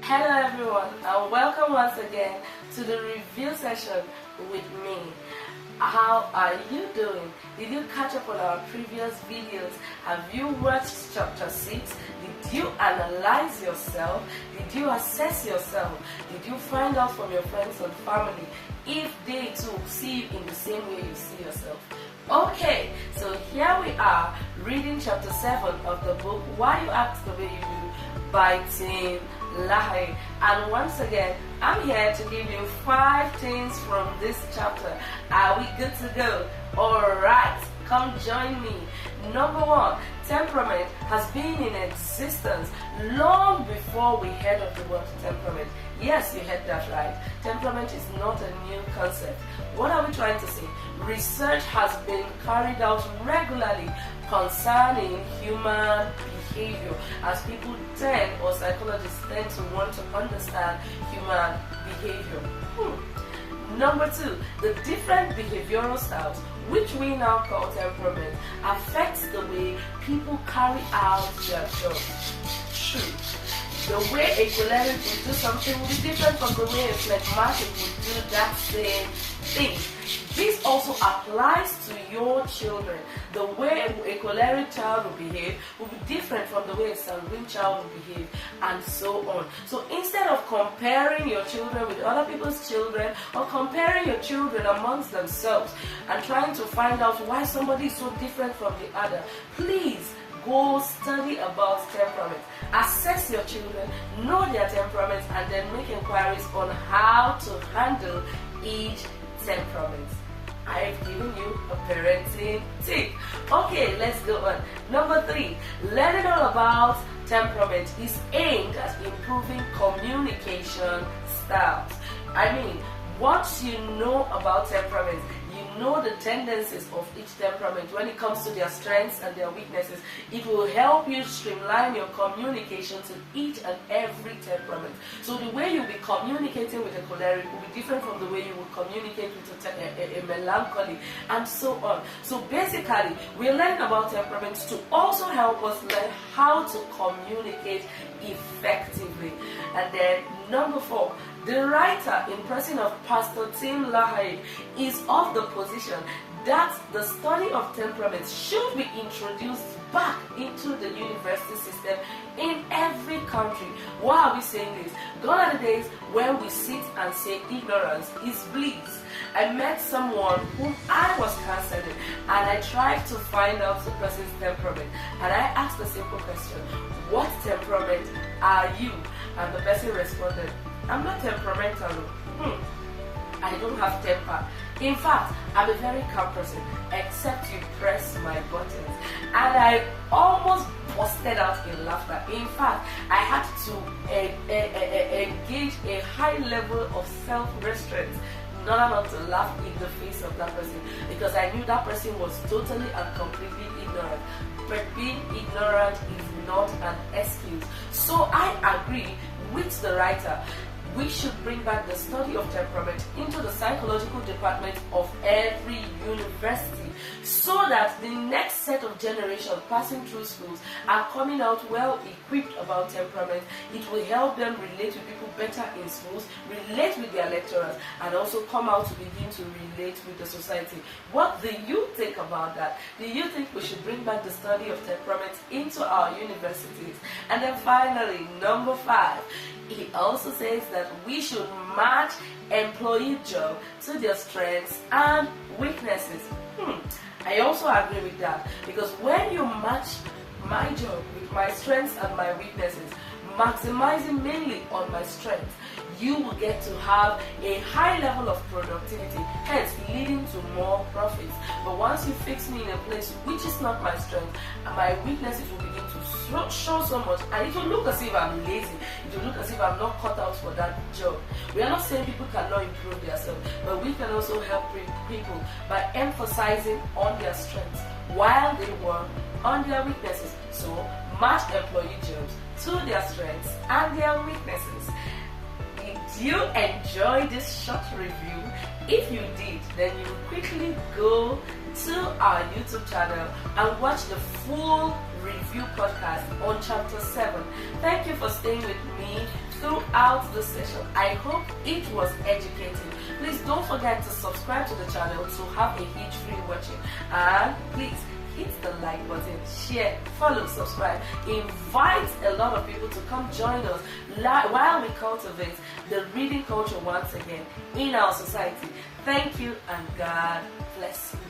Hello everyone, and welcome once again to the review session with me. How are you doing? Did you catch up on our previous videos? Have you watched chapter 6? Did you analyze yourself? Did you assess yourself? Did you find out from your friends and family if they too see you in the same way you see yourself? Okay, so here we are reading chapter 7 of the book Why You Act the Way You Do by Tim LaHaye. And once again, I'm here to give you 5 things from this chapter. Are we good to go? Alright, come join me. Number 1, temperament has been in existence long before we heard of the word temperament. Yes, you heard that right. Temperament is not a new concept. What are we trying to say? Research has been carried out regularly concerning human behavior, as people tend, or psychologists tend to want to understand human behavior. Number 2, the different behavioral styles, which we now call temperament, affects the way people carry out their jobs. True. The way a choleric would do something will be different from the way a phlegmatic would do that same thing. This also applies to your children. The way a choleric child will behave will be different from the way a sanguine child will behave, and so on. So instead of comparing your children with other people's children, or comparing your children amongst themselves and trying to find out why somebody is so different from the other, please go study about temperament. Assess your children, know their temperaments, and then make inquiries on how to handle each temperament. I've given you a parenting tip. Okay, let's go on. Number 3, learning all about temperament is aimed at improving communication styles. Once you know about temperament, you know the tendencies of each temperament when it comes to their strengths and their weaknesses. It will help you streamline your communication to each and every temperament. So the way you'll be communicating with a choleric will be different from the way you will communicate with a melancholy, and so on. So basically, we're learning about temperaments to also help us learn how to communicate effectively. And then number 4, the writer in person of Pastor Tim LaHaye is of the position that the study of temperaments should be introduced back into the university system in every country. Why are we saying this? Gone are the days when we sit and say ignorance is bliss. I met someone whom I was counseling, and I tried to find out the person's temperament, and I asked a simple question: what temperament are you? And the person responded, I'm not temperamental. I don't have temper. In fact, I'm a very calm person, except you press my buttons. And I almost busted out in laughter. In fact, I had to engage a high level of self-restraint in order not to laugh in the face of that person, because I knew that person was totally and completely ignorant. But being ignorant is not an excuse. So I agree with the writer. We should bring back the study of temperament into the psychological department of every university, so that the next set of generations passing through schools are coming out well equipped about temperament. It will help them relate with people better in schools, relate with their lecturers, and also come out to begin to relate with the society. What do you think about that? Do you think we should bring back the study of temperament into our universities? And then finally, number 5, he also says that we should match employee job to their strengths and weaknesses. I also agree with that, because when you match my job with my strengths and my weaknesses, maximizing mainly on my strengths, you will get to have a high level of productivity, hence leading to more profits. But once you fix me in a place which is not my strength, my weaknesses will begin to show so much, and it will look as if I'm lazy. It will look as if I'm not cut out for that job. We are not saying people cannot improve themselves, but we can also help people by emphasizing on their strengths while they work on their weaknesses. So match employee jobs to their strengths and their weaknesses. Did you enjoy this short review? If you did, then you will quickly go to our YouTube channel and watch the full review podcast on chapter 7. Thank you for staying with me throughout throughout the session. I hope it was educating. Please don't forget to subscribe to the channel to have a huge free watching, and please hit the like button, share, follow, subscribe. Invite a lot of people to come join us while we cultivate the reading culture once again in our society. Thank you, and God bless you.